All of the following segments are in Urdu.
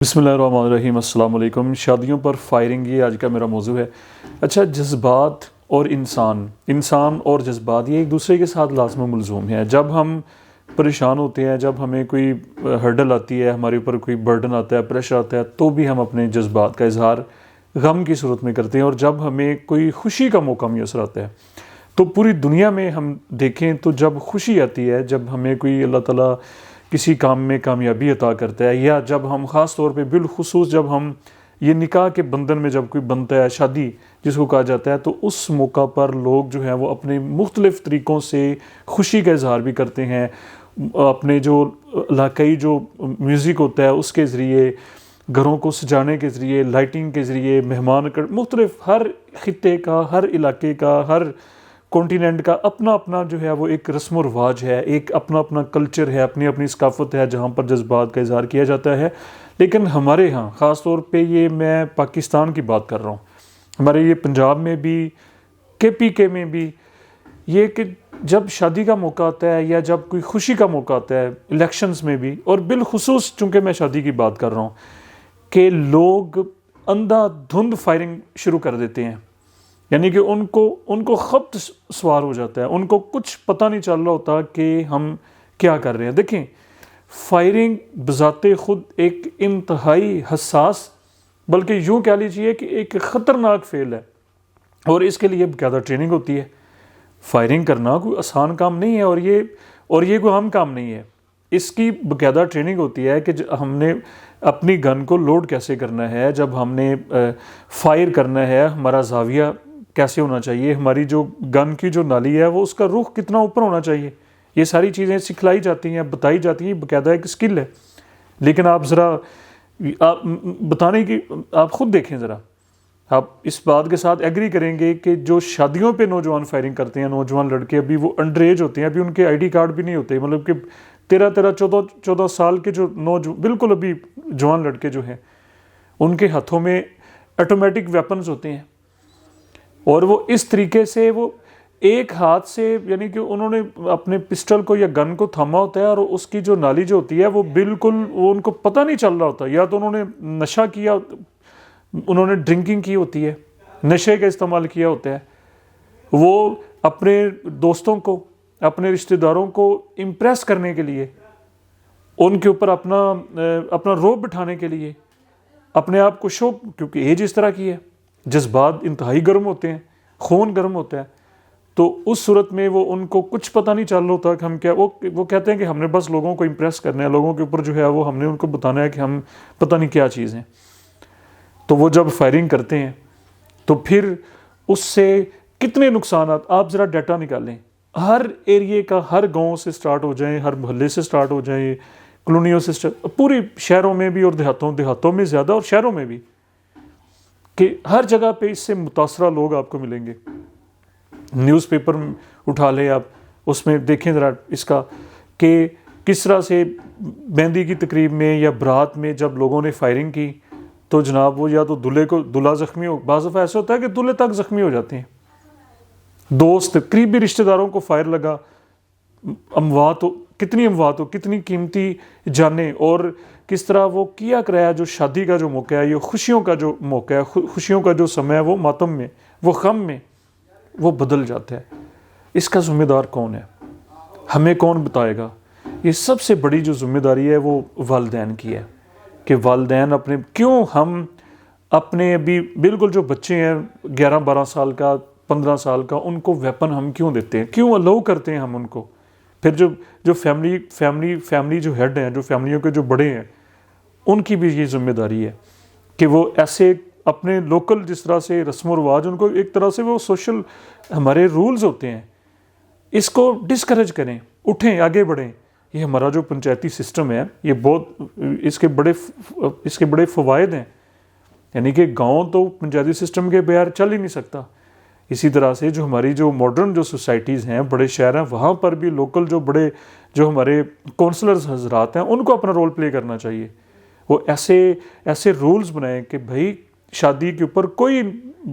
بسم اللہ الرحمن الرحیم۔ السلام علیکم۔ شادیوں پر فائرنگ، یہ آج کا میرا موضوع ہے۔ اچھا، جذبات اور انسان اور جذبات یہ ایک دوسرے کے ساتھ لازم و ملزوم ہیں۔ جب ہم پریشان ہوتے ہیں، جب ہمیں کوئی ہرڈل آتی ہے، ہمارے اوپر کوئی برڈن آتا ہے، پریشر آتا ہے، تو بھی ہم اپنے جذبات کا اظہار غم کی صورت میں کرتے ہیں، اور جب ہمیں کوئی خوشی کا موقع میسر آتا ہے تو پوری دنیا میں ہم دیکھیں تو جب خوشی آتی ہے، جب ہمیں کوئی اللہ تعالیٰ کسی کام میں کامیابی عطا کرتا ہے، یا جب ہم خاص طور پہ بالخصوص جب ہم یہ نکاح کے بندھن میں جب کوئی بنتا ہے، شادی جس کو کہا جاتا ہے، تو اس موقع پر لوگ جو ہیں وہ اپنے مختلف طریقوں سے خوشی کا اظہار بھی کرتے ہیں۔ اپنے جو علاقائی جو میوزک ہوتا ہے اس کے ذریعے، گھروں کو سجانے کے ذریعے، لائٹنگ کے ذریعے، مختلف ہر خطے کا، ہر علاقے کا، ہر کانٹیننٹ کا اپنا اپنا جو ہے وہ ایک رسم و رواج ہے، ایک اپنا اپنا کلچر ہے، اپنی اپنی ثقافت ہے جہاں پر جذبات کا اظہار کیا جاتا ہے۔ لیکن ہمارے ہاں خاص طور پہ، یہ میں پاکستان کی بات کر رہا ہوں، ہمارے یہ پنجاب میں بھی، کے میں بھی، یہ کہ جب شادی کا موقع آتا ہے یا جب کوئی خوشی کا موقع آتا ہے، الیکشنز میں بھی، اور بالخصوص چونکہ میں شادی کی بات کر رہا ہوں، کہ لوگ اندھا دھند فائرنگ شروع کر دیتے ہیں۔ یعنی کہ ان کو خبط سوار ہو جاتا ہے، ان کو کچھ پتہ نہیں چل رہا ہوتا کہ ہم کیا کر رہے ہیں۔ دیکھیں، فائرنگ بذات خود ایک انتہائی حساس، بلکہ یوں کہہ لیجیے کہ ایک خطرناک فعل ہے، اور اس کے لیے باقاعدہ ٹریننگ ہوتی ہے۔ فائرنگ کرنا کوئی آسان کام نہیں ہے، اور یہ کوئی عام کام نہیں ہے۔ اس کی باقاعدہ ٹریننگ ہوتی ہے کہ ہم نے اپنی گن کو لوڈ کیسے کرنا ہے، جب ہم نے فائر کرنا ہے، ہمارا زاویہ کیسے ہونا چاہیے، ہماری جو گن کی جو نالی ہے وہ اس کا رخ کتنا اوپر ہونا چاہیے، یہ ساری چیزیں سکھلائی جاتی ہیں، بتائی جاتی ہیں، باقاعدہ ایک اسکل ہے۔ لیکن آپ ذرا بتانے کی، آپ خود دیکھیں ذرا، آپ اس بات کے ساتھ ایگری کریں گے کہ جو شادیوں پہ نوجوان فائرنگ کرتے ہیں، نوجوان لڑکے، ابھی وہ انڈر ایج ہوتے ہیں، ابھی ان کے آئی ڈی کارڈ بھی نہیں ہوتے، مطلب کہ 14 سال کے جو بالکل ابھی جوان لڑکے جو ہیں، ان کے ہاتھوں میں آٹومیٹک ویپنز ہوتے ہیں، اور وہ اس طریقے سے وہ ایک ہاتھ سے، یعنی کہ انہوں نے اپنے پسٹل کو یا گن کو تھاما ہوتا ہے، اور اس کی جو نالی جو ہوتی ہے وہ بالکل، وہ ان کو پتہ نہیں چل رہا ہوتا، یا تو انہوں نے نشہ کیا، انہوں نے ڈرنکنگ کی ہوتی ہے، نشے کا استعمال کیا ہوتا ہے، وہ اپنے دوستوں کو، اپنے رشتہ داروں کو امپریس کرنے کے لیے، ان کے اوپر اپنا روب بٹھانے کے لیے، اپنے آپ کو شو، کیونکہ ایج اس طرح کی ہے، جذبات انتہائی گرم ہوتے ہیں، خون گرم ہوتا ہے، تو اس صورت میں وہ ان کو کچھ پتہ نہیں چل رہا ہوتا کہ ہم کیا، وہ کہتے ہیں کہ ہم نے بس لوگوں کو امپریس کرنا ہے، لوگوں کے اوپر جو ہے وہ ہم نے ان کو بتانا ہے کہ ہم پتہ نہیں کیا چیز ہیں۔ تو وہ جب فائرنگ کرتے ہیں تو پھر اس سے کتنے نقصانات، آپ ذرا ڈیٹا نکالیں، ہر ایریے کا، ہر گاؤں سے سٹارٹ ہو جائیں، ہر محلے سے سٹارٹ ہو جائیں، کالونیوں سے پوری شہروں میں بھی، اور دیہاتوں میں زیادہ، اور شہروں میں بھی، کہ ہر جگہ پہ اس سے متاثرہ لوگ آپ کو ملیں گے۔ نیوز پیپر اٹھا لیں آپ، اس میں دیکھیں ذرا اس کا کہ کس طرح سے مہندی کی تقریب میں یا برات میں جب لوگوں نے فائرنگ کی تو جناب وہ یا تو دلہا زخمی ہو، بعض دفعہ ایسا ہوتا ہے کہ دلہے تک زخمی ہو جاتے ہیں، دوست قریبی رشتہ داروں کو فائر لگا، کتنی اموات ہو، کتنی قیمتی جانیں، اور کس طرح وہ کیا کرایا، جو شادی کا جو موقع ہے، یہ خوشیوں کا جو موقع ہے، خوشیوں کا جو سمے ہے، وہ ماتم میں، وہ غم میں وہ بدل جاتا ہے۔ اس کا ذمہ دار کون ہے؟ ہمیں کون بتائے گا؟ یہ سب سے بڑی جو ذمہ داری ہے وہ والدین کی ہے، کہ والدین کیوں ہم اپنے ابھی بالکل جو بچے ہیں 11-12 سال کا، 15 سال کا، ان کو ویپن ہم کیوں دیتے ہیں، کیوں الاؤ کرتے ہیں ہم ان کو؟ پھر جو فیملی جو ہیڈ ہیں، جو فیملیوں کے جو بڑے ہیں، ان کی بھی یہ ذمہ داری ہے کہ وہ ایسے اپنے لوکل، جس طرح سے رسم و رواج، ان کو ایک طرح سے وہ سوشل ہمارے رولز ہوتے ہیں، اس کو ڈسکریج کریں، اٹھیں، آگے بڑھیں۔ یہ ہمارا جو پنچایتی سسٹم ہے، یہ بہت اس کے بڑے فوائد ہیں، یعنی کہ گاؤں تو پنچایتی سسٹم کے بغیر چل ہی نہیں سکتا۔ اسی طرح سے جو ہماری جو ماڈرن جو سوسائٹیز ہیں، بڑے شہر ہیں، وہاں پر بھی لوکل جو ہمارے کونسلرز حضرات ہیں، ان کو اپنا رول پلے کرنا چاہیے۔ وہ ایسے رولز بنائیں کہ بھائی شادی کے اوپر کوئی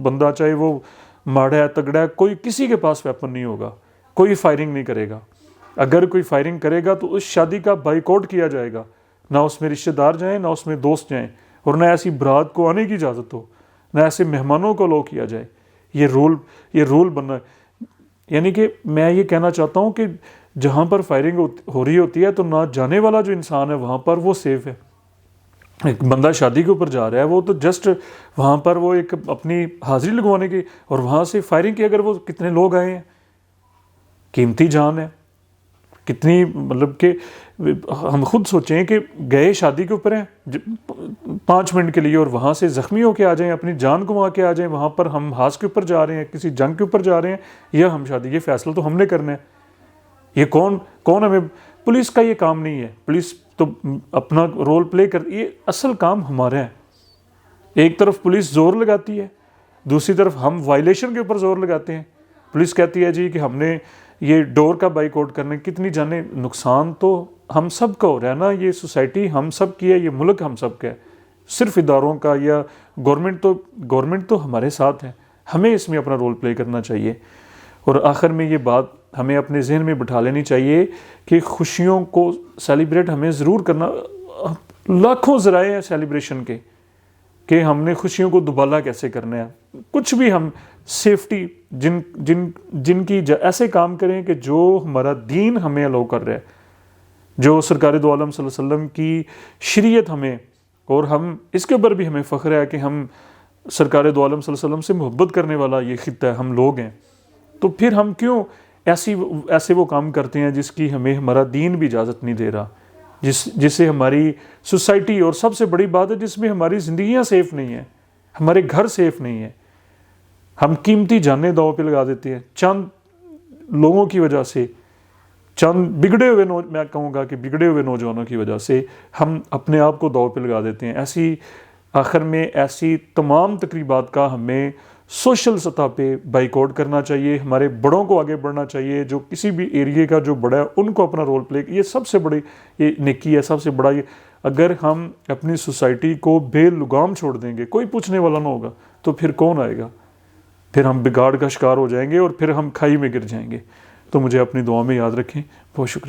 بندہ، چاہے وہ ماڑا ہے، تگڑا ہے، کسی کے پاس ویپن نہیں ہوگا، کوئی فائرنگ نہیں کرے گا۔ اگر کوئی فائرنگ کرے گا تو اس شادی کا بائیکاٹ کیا جائے گا، نہ اس میں رشتہ دار جائیں نہ اس میں دوست جائیں، اور نہ ایسی برات کو آنے کی اجازت ہو، نہ ایسے مہمانوں کو الاؤ کیا جائے۔ یہ رول بننا ہے۔ یعنی کہ میں یہ کہنا چاہتا ہوں کہ جہاں پر فائرنگ ہو رہی ہوتی ہے تو نہ جانے والا جو انسان ہے وہاں پر وہ سیف ہے۔ ایک بندہ شادی کے اوپر جا رہا ہے، وہ تو جسٹ وہاں پر وہ ایک اپنی حاضری لگوانے کی، اور وہاں سے فائرنگ کی، اگر وہ کتنے لوگ آئے ہیں، قیمتی جان ہے کتنی، مطلب کہ ہم خود سوچیں کہ گئے شادی کے اوپر ہیں 5 منٹ کے لیے اور وہاں سے زخمی ہو کے آ جائیں، اپنی جان گنوا کے آ جائیں، وہاں پر ہم حاض کے اوپر جا رہے ہیں، کسی جنگ کے اوپر جا رہے ہیں، یا ہم شادی، یہ فیصلہ تو ہم نے کرنا ہے۔ یہ کون ہمیں، پولیس کا یہ کام نہیں ہے، پولیس تو اپنا رول پلے کر، یہ اصل کام ہمارا ہے۔ ایک طرف پولیس زور لگاتی ہے، دوسری طرف ہم وائلیشن کے اوپر زور لگاتے ہیں۔ پولیس کہتی ہے جی کہ ہم نے یہ ڈور کا بائیک آؤٹ کرنے، کتنی جانے، نقصان تو ہم سب کا ہو رہا ہے نا، یہ سوسائٹی ہم سب کی ہے، یہ ملک ہم سب کا ہے، صرف اداروں کا یا گورنمنٹ تو ہمارے ساتھ ہے، ہمیں اس میں اپنا رول پلے کرنا چاہیے۔ اور آخر میں یہ بات ہمیں اپنے ذہن میں بٹھا لینی چاہیے کہ خوشیوں کو سیلیبریٹ ہمیں ضرور کرنا، لاکھوں ذرائع ہیں سیلیبریشن کے، کہ ہم نے خوشیوں کو دوبالا کیسے کرنا ہے، کچھ بھی ہم سیفٹی جن کی ایسے کام کریں کہ جو ہمارا دین ہمیں الاؤ کر رہا ہے، جو سرکار دو عالم صلی اللہ علیہ وسلم کی شریعت ہمیں، اور ہم اس کے اوپر بھی ہمیں فخر ہے کہ ہم سرکار دو عالم صلی اللہ علیہ وسلم سے محبت کرنے والا یہ خطہ ہے، ہم لوگ ہیں، تو پھر ہم کیوں ایسے وہ کام کرتے ہیں جس کی ہمیں ہمارا دین بھی اجازت نہیں دے رہا، جس سے ہماری سوسائٹی، اور سب سے بڑی بات ہے جس میں ہماری زندگیاں سیف نہیں ہیں، ہمارے گھر سیف نہیں ہیں، ہم قیمتی جانیں داؤ پہ لگا دیتے ہیں چند لوگوں کی وجہ سے، چند میں کہوں گا کہ بگڑے ہوئے نوجوانوں کی وجہ سے ہم اپنے آپ کو داؤ پہ لگا دیتے ہیں۔ آخر میں ایسی تمام تقریبات کا ہمیں سوشل سطح پہ بائیکاٹ کرنا چاہیے، ہمارے بڑوں کو آگے بڑھنا چاہیے، جو کسی بھی ایریے کا جو بڑا ہے ان کو اپنا رول پلے، یہ سب سے بڑی یہ نیکی ہے، سب سے بڑا یہ، اگر ہم اپنی سوسائٹی کو بے لگام چھوڑ دیں گے، کوئی پوچھنے والا نہ ہوگا، تو پھر کون آئے گا؟ پھر ہم بگاڑ کا شکار ہو جائیں گے اور پھر ہم کھائی میں گر جائیں گے۔ تو مجھے اپنی دعا میں یاد رکھیں۔ بہت شکریہ۔